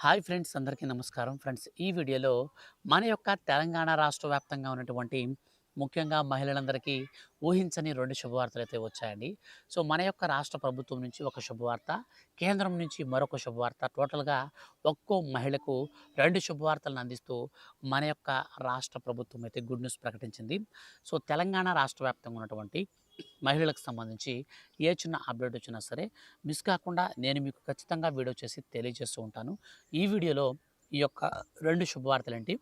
Hi friends, అందరికీ నమస్కారం. Friends, ఈ వీడియోలో మన యొక్క తెలంగాణ రాష్ట్ర వ్యాప్తంగా ఉన్నటువంటి ముఖ్యంగా మహిళలందరికీ ఊహించని 2 శుభవార్తలైతే వచ్చాయండి. సో, మన యొక్క రాష్ట్ర ప్రభుత్వం నుంచి ఒక శుభవార్త, కేంద్రం నుంచి మరొక శుభవార్త. టోటల్‌గా ఒక్కో మహిళకు 2 శుభవార్తలను అందిస్తూ మన యొక్క రాష్ట్ర ప్రభుత్వం అయితే గుడ్ న్యూస్ ప్రకటించింది. సో, తెలంగాణ రాష్ట్ర వ్యాప్తంగా ఉన్నటువంటి మహిళలకు సంబంధించి ఏ చిన్న అప్డేట్ వచ్చినా సరే మిస్ కాకుండా నేను మీకు ఖచ్చితంగా వీడియో చేసి తెలియజేస్తూ ఉంటాను. ఈ వీడియోలో ఈ యొక్క 2 శుభవార్తలేంటి,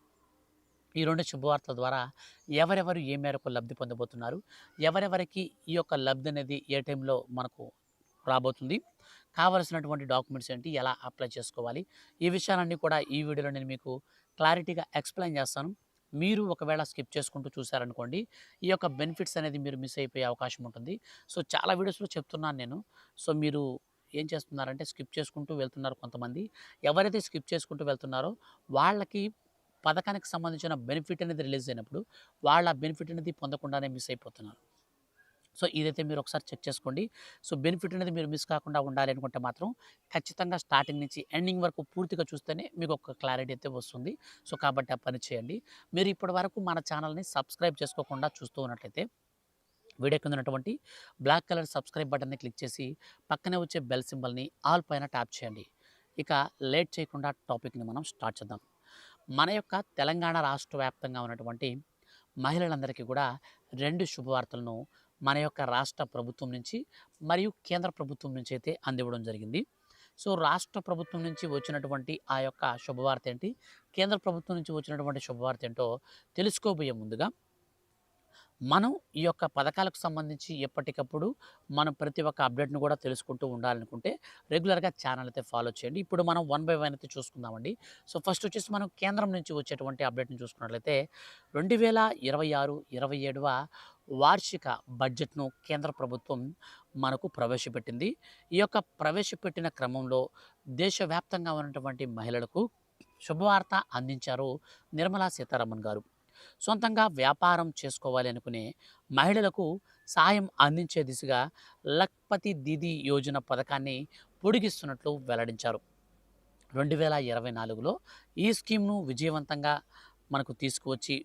ఈ 2 శుభవార్తల ద్వారా ఎవరెవరు ఏ మేరకు లబ్ధి పొందబోతున్నారు, ఎవరెవరికి ఈ యొక్క లబ్ధి అనేది ఏ టైంలో మనకు రాబోతుంది, కావాల్సినటువంటి డాక్యుమెంట్స్ ఏంటి, ఎలా అప్లై చేసుకోవాలి, ఈ విషయాలన్నీ కూడా ఈ వీడియోలో నేను మీకు క్లారిటీగా ఎక్స్‌ప్లెయిన్ చేస్తాను. మీరు ఒకవేళ స్కిప్ చేసుకుంటూ చూసారనుకోండి, ఈ యొక్క బెనిఫిట్స్ అనేది మీరు మిస్ అయిపోయే అవకాశం ఉంటుంది. సో, చాలా వీడియోస్‌లో చెప్తున్నాను నేను. సో, మీరు ఏం చేస్తున్నారంటే స్కిప్ చేసుకుంటూ వెళ్తున్నారు కొంతమంది. ఎవరైతే స్కిప్ చేసుకుంటూ వెళ్తున్నారో వాళ్ళకి పథకానికి సంబంధించిన బెనిఫిట్ అనేది రిలీజ్ అయినప్పుడు వాళ్ళు ఆ బెనిఫిట్ అనేది పొందకుండానే మిస్ అయిపోతున్నారు. సో, ఇదైతే మీరు ఒకసారి చెక్ చేసుకోండి. సో, బెనిఫిట్ అనేది మీరు మిస్ కాకుండా ఉండాలి అనుకుంటే మాత్రం ఖచ్చితంగా స్టార్టింగ్ నుంచి ఎండింగ్ వరకు పూర్తిగా చూస్తేనే మీకు ఒక క్లారిటీ అయితే వస్తుంది. సో, కాబట్టి ఆ పని చేయండి. మీరు ఇప్పటివరకు మన ఛానల్‌ని సబ్స్క్రైబ్ చేసుకోకుండా చూస్తూ ఉన్నట్లయితే వీడియో కింద ఉన్నటువంటి బ్లాక్ కలర్ సబ్స్క్రైబ్ బటన్‌ని క్లిక్ చేసి పక్కనే వచ్చే బెల్ సింబల్‌ని ఆల్ పైన ట్యాప్ చేయండి. ఇక లేట్ చేయకుండా టాపిక్‌ని మనం స్టార్ట్ చేద్దాం. మన యొక్క తెలంగాణ రాష్ట్ర వ్యాప్తంగా ఉన్నటువంటి మహిళలందరికీ కూడా 2 శుభవార్తలను మన యొక్క రాష్ట్ర ప్రభుత్వం నుంచి మరియు కేంద్ర ప్రభుత్వం నుంచి అయితే అందివ్వడం జరిగింది. సో, రాష్ట్ర ప్రభుత్వం నుంచి వచ్చినటువంటి ఆ యొక్క శుభవార్త ఏంటి, కేంద్ర ప్రభుత్వం నుంచి వచ్చినటువంటి శుభవార్త ఏంటో తెలుసుకోబోయే ముందుగా మనం ఈ యొక్క పథకాలకు సంబంధించి ఎప్పటికప్పుడు మనం ప్రతి ఒక్క అప్డేట్‌ని కూడా తెలుసుకుంటూ ఉండాలనుకుంటే రెగ్యులర్‌గా ఛానల్ అయితే ఫాలో చేయండి. ఇప్పుడు మనం వన్ బై వన్ అయితే చూసుకుందామండి. సో, ఫస్ట్ వచ్చేసి మనం కేంద్రం నుంచి వచ్చేటువంటి అప్డేట్‌ని చూసుకున్నట్లయితే 2026, 27వ వార్షిక బడ్జెట్‌ను కేంద్ర ప్రభుత్వం మనకు ప్రవేశపెట్టింది. ఈ యొక్క ప్రవేశపెట్టిన క్రమంలో దేశవ్యాప్తంగా ఉన్నటువంటి మహిళలకు శుభవార్త అందించారు నిర్మలా సీతారామన్ గారు. సొంతంగా వ్యాపారం చేసుకోవాలి అనుకునే మహిళలకు సాయం అందించే దిశగా లఖ్పతి దీదీ యోజన పథకాన్ని పొడిగిస్తున్నట్లు వెల్లడించారు. 2024లో ఈ స్కీమ్‌ను విజయవంతంగా మనకు తీసుకువచ్చి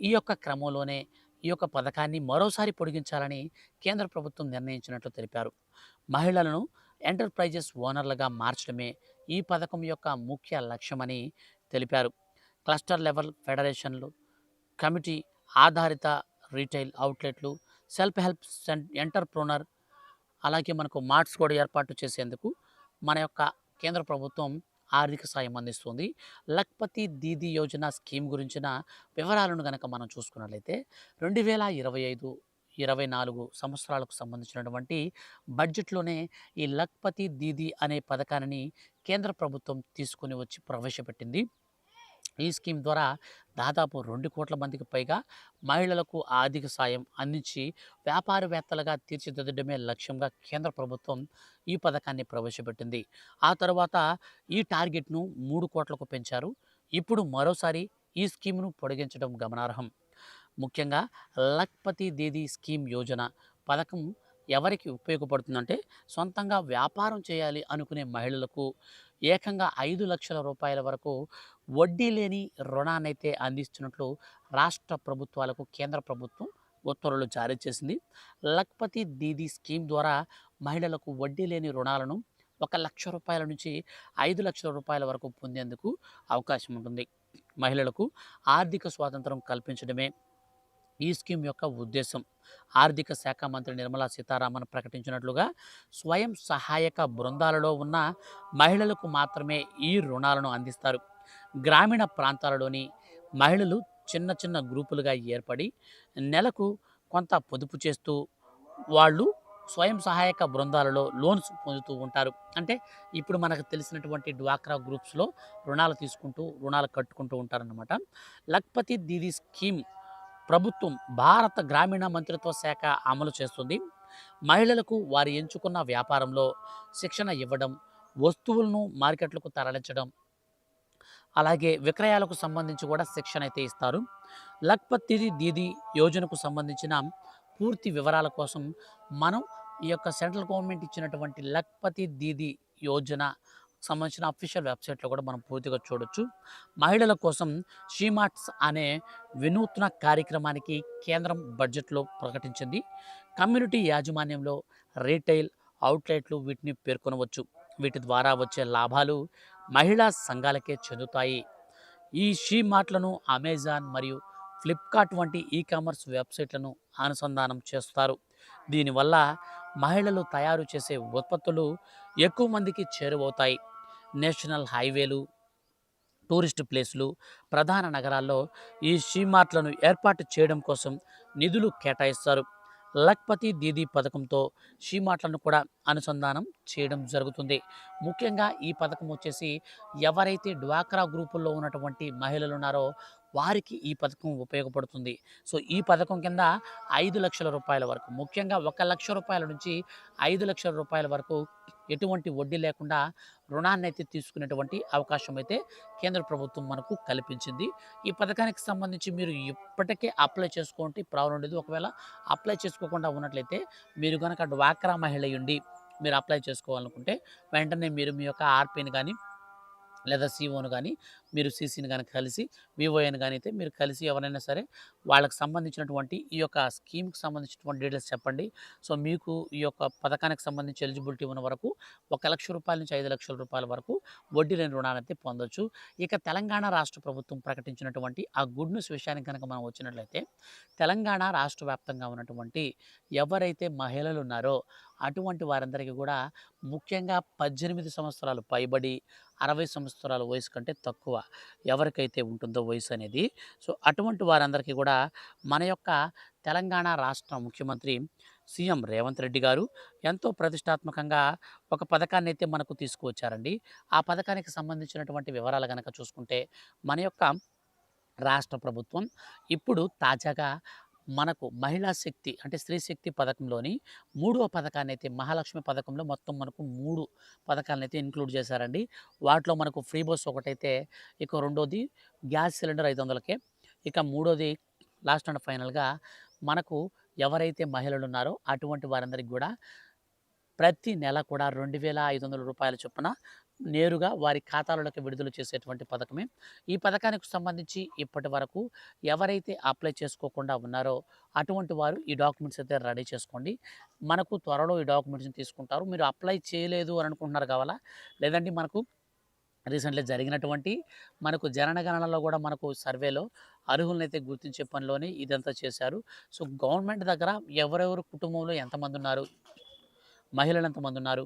ఈ యొక్క క్రమంలోనే ఈ యొక్క పథకాన్ని మరోసారి పొడిగించాలని కేంద్ర ప్రభుత్వం నిర్ణయించినట్లు తెలిపారు. మహిళలను ఎంటర్‌ప్రైజెస్ ఓనర్లుగా మార్చడమే ఈ పథకం యొక్క ముఖ్య లక్ష్యమని తెలిపారు. క్లస్టర్ లెవెల్ ఫెడరేషన్లు, కమిటీ ఆధారిత రీటైల్ అవుట్లెట్లు, సెల్ఫ్ హెల్ప్ ఎంటర్‌ప్రెన్యూర్, అలాగే మనకు మార్ట్స్ కూడా ఏర్పాటు చేసేందుకు మన యొక్క కేంద్ర ప్రభుత్వం ఆర్థిక సాయం అందిస్తుంది. లఖ్పతి దీదీ యోజన స్కీమ్ గురించిన వివరాలను గనక మనం చూసుకున్నట్లయితే 2025, 24 సంవత్సరాలకు సంబంధించినటువంటి బడ్జెట్‌లోనే ఈ లఖ్పతి దీదీ అనే పథకాన్ని కేంద్ర ప్రభుత్వం తీసుకొని వచ్చి ప్రవేశపెట్టింది. ఈ స్కీమ్ ద్వారా దాదాపు 2,00,00,000 మందికి పైగా మహిళలకు ఆర్థిక సాయం అందించి వ్యాపారవేత్తలుగా తీర్చిదిద్దడమే లక్ష్యంగా కేంద్ర ప్రభుత్వం ఈ పథకాన్ని ప్రవేశపెట్టింది. ఆ తర్వాత ఈ టార్గెట్‌ను 3,00,00,000కు పెంచారు. ఇప్పుడు మరోసారి ఈ స్కీమ్‌ను పొడిగించడం గమనార్హం. ముఖ్యంగా లఖ్పతి దీదీ స్కీమ్ యోజన పథకం ఎవరికి ఉపయోగపడుతుందంటే సొంతంగా వ్యాపారం చేయాలి అనుకునే మహిళలకు ఏకంగా 5,00,000 రూపాయల వరకు వడ్డీ లేని రుణాన్నైతే అందిస్తున్నట్లు రాష్ట్ర ప్రభుత్వాలకు కేంద్ర ప్రభుత్వం ఉత్తర్వులు జారీ చేసింది. లఖ్పతి దీదీ స్కీమ్ ద్వారా మహిళలకు వడ్డీ లేని రుణాలను 1,00,000 రూపాయల నుంచి 5,00,000 రూపాయల వరకు పొందేందుకు అవకాశం ఉంటుంది. మహిళలకు ఆర్థిక స్వాతంత్రం కల్పించడమే ఈ స్కీమ్ యొక్క ఉద్దేశం. ఆర్థిక శాఖ మంత్రి నిర్మలా సీతారామన్ ప్రకటించినట్లుగా స్వయం సహాయక బృందాలలో ఉన్న మహిళలకు మాత్రమే ఈ రుణాలను అందిస్తారు. గ్రామీణ ప్రాంతాలలోని మహిళలు చిన్న చిన్న గ్రూపులుగా ఏర్పడి నెలకు కొంత పొదుపు చేస్తూ వాళ్ళు స్వయం సహాయక బృందాలలో లోన్స్ పొందుతూ ఉంటారు. అంటే ఇప్పుడు మనకు తెలిసినటువంటి డ్వాక్రా గ్రూప్స్‌లో రుణాలు తీసుకుంటూ, రుణాలు కట్టుకుంటూ ఉంటారన్నమాట. లఖ్పతి దీదీ స్కీమ్ ప్రభుత్వం భారత గ్రామీణ మంత్రిత్వ శాఖ అమలు చేస్తుంది. మహిళలకు వారు ఎంచుకున్న వ్యాపారంలో శిక్షణ ఇవ్వడం, వస్తువులను మార్కెట్లకు తరలించడం, అలాగే విక్రయాలకు సంబంధించి కూడా శిక్షణ అయితే ఇస్తారు. లఖ్పతి దీదీ యోజనకు సంబంధించిన పూర్తి వివరాల కోసం మనం ఈ యొక్క సెంట్రల్ గవర్నమెంట్ ఇచ్చినటువంటి లఖ్పతి దీదీ యోజన సంబంధించిన అఫీషియల్ వెబ్‌సైట్‌లో కూడా మనం పూర్తిగా చూడొచ్చు. మహిళల కోసం షీమార్ట్స్ అనే వినూత్న కార్యక్రమానికి కేంద్రం బడ్జెట్‌లో ప్రకటించింది. కమ్యూనిటీ యాజమాన్యంలో రిటైల్ అవుట్‌లెట్లు వీటిని పేర్కొనవచ్చు. వీటి ద్వారా వచ్చే లాభాలు మహిళా సంఘాలకే చెందుతాయి. ఈ షీ మార్ట్‌లను అమెజాన్ మరియు ఫ్లిప్‌కార్ట్ వంటి కామర్స్ వెబ్‌సైట్‌లను అనుసంధానం చేస్తారు. దీనివల్ల మహిళలు తయారు చేసే ఉత్పత్తులు ఎక్కువ మందికి చేరువవుతాయి. నేషనల్ హైవేలు, టూరిస్ట్ ప్లేస్‌లు, ప్రధాన నగరాల్లో ఈ షీ మార్ట్‌లను ఏర్పాటు చేయడం కోసం నిధులు కేటాయిస్తారు. లఖ్పతి దీదీ పథకంతో షీ మార్ట్‌లను కూడా అనుసంధానం చేయడం జరుగుతుంది. ముఖ్యంగా ఈ పథకం వచ్చేసి ఎవరైతే డ్వాక్రా గ్రూపుల్లో ఉన్నటువంటి మహిళలు ఉన్నారో వారికి ఈ పథకం ఉపయోగపడుతుంది. సో, ఈ పథకం కింద రూ. 5,00,000 వరకు, ముఖ్యంగా రూ. 1,00,000 నుంచి రూ. 5,00,000 వరకు ఎటువంటి వడ్డీ లేకుండా రుణాన్నైతే తీసుకునేటువంటి అవకాశం అయితే కేంద్ర ప్రభుత్వం మనకు కల్పించింది. ఈ పథకానికి సంబంధించి మీరు ఇప్పటికే అప్లై చేసుకుంటే ప్రాబ్లం లేదు. ఒకవేళ అప్లై చేసుకోకుండా ఉన్నట్లయితే మీరు గనక డ్వాక్రా మహిళ అయ్యుండి మీరు అప్లై చేసుకోవాలనుకుంటే వెంటనే మీరు మీ యొక్క ఆర్‌పిని గాని లేదా సీఓను గాని, మీరు సీసీని గనక కలిసి, వీఓఏని గాని అయితే మీరు కలిసి ఎవరైనా సరే వాళ్ళకి సంబంధించినటువంటి ఈ యొక్క స్కీమ్‌కి సంబంధించినటువంటి డీటెయిల్స్ చెప్పండి. సో, మీకు ఈ యొక్క పథకానికి సంబంధించి ఎలిజిబిలిటీ ఉన్న వరకు రూ. 1,00,000 నుంచి రూ. 5,00,000 వరకు వడ్డీ లేని రుణాలైతే పొందొచ్చు. ఇక తెలంగాణ రాష్ట్ర ప్రభుత్వం ప్రకటించినటువంటి ఆ గుడ్ న్యూస్ విషయానికి గనక మనం వచ్చినట్లయితే, తెలంగాణ రాష్ట్ర వ్యాప్తంగా ఉన్నటువంటి ఎవరైతే మహిళలు ఉన్నారో అటువంటి వారందరికీ కూడా ముఖ్యంగా 18 సంవత్సరాలు పైబడి 60 సంవత్సరాల వయసు కంటే తక్కువ ఎవరికైతే ఉంటుందో వయసు అనేది, సో, అటువంటి వారందరికీ కూడా మన యొక్క తెలంగాణ రాష్ట్ర ముఖ్యమంత్రి సీఎం రేవంత్ రెడ్డి గారు ఎంతో ప్రతిష్టాత్మకంగా ఒక పథకాన్నైతే మనకు తీసుకువచ్చారండి. ఆ పథకానికి సంబంధించినటువంటి వివరాలు గనక చూసుకుంటే మన యొక్క రాష్ట్ర ప్రభుత్వం ఇప్పుడు తాజాగా మనకు మహిళా శక్తి అంటే స్త్రీ శక్తి పథకంలోని మూడవ పథకాన్నైతే మహాలక్ష్మి పథకంలో మొత్తం మనకు 3 పథకాలనైతే ఇంక్లూడ్ చేశారండి. వాటిలో మనకు ఫ్రీ బస్ ఒకటైతే, ఇక రెండోది గ్యాస్ సిలిండర్ 500కే, ఇక మూడోది లాస్ట్ అండ్ ఫైనల్‌గా మనకు ఎవరైతే మహిళలున్నారో అటువంటి వారందరికి గూడా ప్రతి నెల కూడా రూ. 2,500 చొప్పున నేరుగా వారి ఖాతాలలోకి విడుదల చేసేటువంటి పథకమే. ఈ పథకానికి సంబంధించి ఇప్పటి వరకు ఎవరైతే అప్లై చేసుకోకుండా ఉన్నారో అటువంటి వారు ఈ డాక్యుమెంట్స్ అయితే రెడీ చేసుకోండి. మనకు త్వరలో ఈ డాక్యుమెంట్స్‌ని తీసుకుంటారు. మీరు అప్లై చేయలేదు అని అనుకుంటున్నారు కావాలా? లేదంటే మనకు రీసెంట్‌లీ జరిగినటువంటి మనకు జనగణనలో కూడా మనకు సర్వేలో అర్హులనైతే గుర్తించే పనిలోనే ఇదంతా చేశారు. సో, గవర్నమెంట్ దగ్గర ఎవరెవరు కుటుంబంలో ఎంతమందున్నారు? మహిళలు ఎంతమందున్నారు?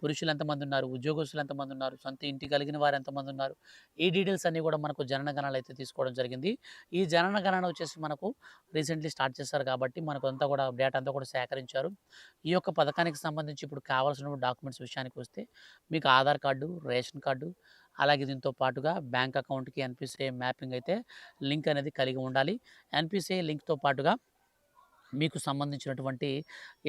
పురుషులు ఎంతమందున్నారు? ఉద్యోగస్తులు ఎంతమందున్నారు? సొంత ఇంటి కలిగిన వారు ఎంతమందున్నారు? ఈ డీటెయిల్స్ అన్నీ కూడా మనకు జనగణనలు అయితే తీసుకోవడం జరిగింది. ఈ జనగణన వచ్చేసి మనకు రీసెంట్‌లీ స్టార్ట్ చేశారు కాబట్టి మనకు అంతా కూడా డేటా అంతా కూడా సేకరించారు. ఈ యొక్క పథకానికి సంబంధించి ఇప్పుడు కావాల్సిన డాక్యుమెంట్స్ విషయానికి వస్తే మీకు ఆధార్ కార్డు, రేషన్ కార్డు, అలాగే దీంతో పాటుగా బ్యాంక్ అకౌంట్‌కి ఎన్‌పీసీఐ మ్యాపింగ్ అయితే లింక్ అనేది కలిగి ఉండాలి. ఎన్‌పీసీఐ లింక్‌తో పాటుగా మీకు సంబంధించినటువంటి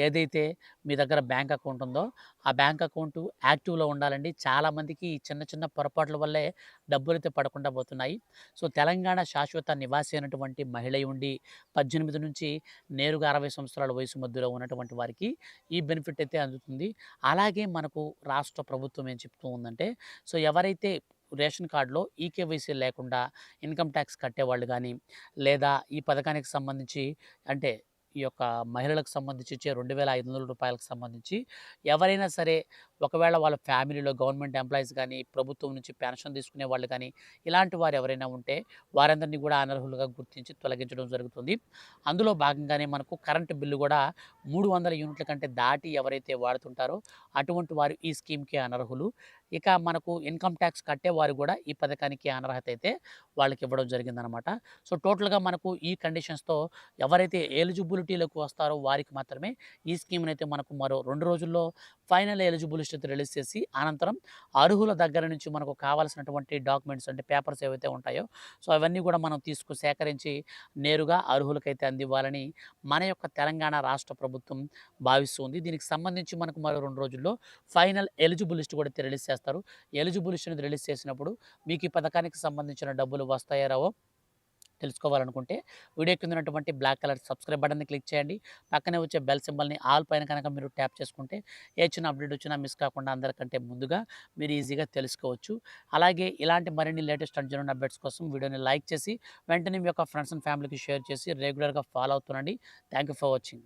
ఏదైతే మీ దగ్గర బ్యాంక్ అకౌంట్ ఉందో, ఆ బ్యాంక్ అకౌంటు యాక్టివ్‌లో ఉండాలండి. చాలామందికి ఈ చిన్న చిన్న పొరపాట్ల వల్లే డబ్బులైతే పడకుండా పోతున్నాయి. సో, తెలంగాణ శాశ్వత నివాసి అయినటువంటి మహిళ ఉండి 18 నుంచి నేరుగా 60 సంవత్సరాల వయసు మధ్యలో ఉన్నటువంటి వారికి ఈ బెనిఫిట్ అయితే అందుతుంది. అలాగే మనకు రాష్ట్ర ప్రభుత్వం ఏం చెప్తూ ఉందంటే, సో, ఎవరైతే రేషన్ కార్డ్‌లో ఈకేవైసీ లేకుండా ఇన్‌కమ్ టాక్స్ కట్టేవాళ్ళు గానీ, లేదా ఈ పథకానికి సంబంధించి అంటే ఈ యొక్క మహిళలకు సంబంధించి ఇచ్చే రూ. 2,500 సంబంధించి ఎవరైనా సరే ఒకవేళ వాళ్ళ ఫ్యామిలీలో గవర్నమెంట్ ఎంప్లాయీస్ గానీ, ప్రభుత్వం నుంచి పెన్షన్ తీసుకునే వాళ్ళు గానీ, ఇలాంటి వారు ఎవరైనా ఉంటే వారందరినీ కూడా అనర్హులుగా గుర్తించి తొలగించడం జరుగుతుంది. అందులో భాగంగానే మనకు కరెంటు బిల్లు గూడా 300 యూనిట్ల కంటే దాటి ఎవరైతే వాడుతుంటారో అటువంటి వారు ఈ స్కీమ్‌కి అనర్హులు. ఇక మనకు ఇన్‌కమ్ టాక్స్ కట్టేవారు గూడా ఈ పథకానికి అనర్హత అయితే వాళ్ళకి ఇవ్వడం జరిగిందనమాట. సో, టోటల్‌గా మనకు ఈ కండిషన్స్‌తో ఎవరైతే ఎలిజిబిలిటీలోకి వస్తారో వారికి మాత్రమే ఈ స్కీమ్‌నైతే మనకు మరో 2 రోజుల్లో ఫైనల్ ఎలిజిబుల్ లిస్ట్ అయితే రిలీజ్ చేసి, అనంతరం అర్హుల దగ్గర నుంచి మనకు కావాల్సినటువంటి డాక్యుమెంట్స్ అంటే పేపర్స్ ఏవైతే ఉంటాయో, సో, అవన్నీ కూడా మనం సేకరించి నేరుగా అర్హులకైతే అందివ్వాలని మన యొక్క తెలంగాణ రాష్ట్ర ప్రభుత్వం భావిస్తుంది. దీనికి సంబంధించి మనకు మరో 2 రోజుల్లో ఫైనల్ ఎలిజిబుల్ లిస్ట్ కూడా అయితే రిలీజ్ చేస్తారు. ఎలిజిబుల్ లిస్ట్ అనేది రిలీజ్ చేసినప్పుడు మీకు ఈ పథకానికి సంబంధించిన డబ్బులు వస్తాయో రావో తెలుసుకోవాలనుకుంటే వీడియో కింద ఉన్నటువంటి బ్లాక్ కలర్ సబ్స్క్రైబ్ బటన్‌ని క్లిక్ చేయండి. పక్కనే వచ్చే బెల్ సింబల్‌ని ఆల్ పైన కనుక మీరు ట్యాప్ చేసుకుంటే ఏ చిన్న అప్డేట్ వచ్చినా మిస్ కాకుండా అందరికంటే ముందుగా మీరు ఈజీగా తెలుసుకోవచ్చు. అలాగే ఇలాంటి మరిన్ని లేటెస్ట్ అండ్ జెన్యూన్ అప్డేట్స్ కోసం వీడియోని లైక్ చేసి వెంటనే మీ యొక్క ఫ్రెండ్స్ అండ్ ఫ్యామిలీకి షేర్ చేసి రెగ్యులర్‌గా ఫాలో అవుతుండండి. Thank you for watching.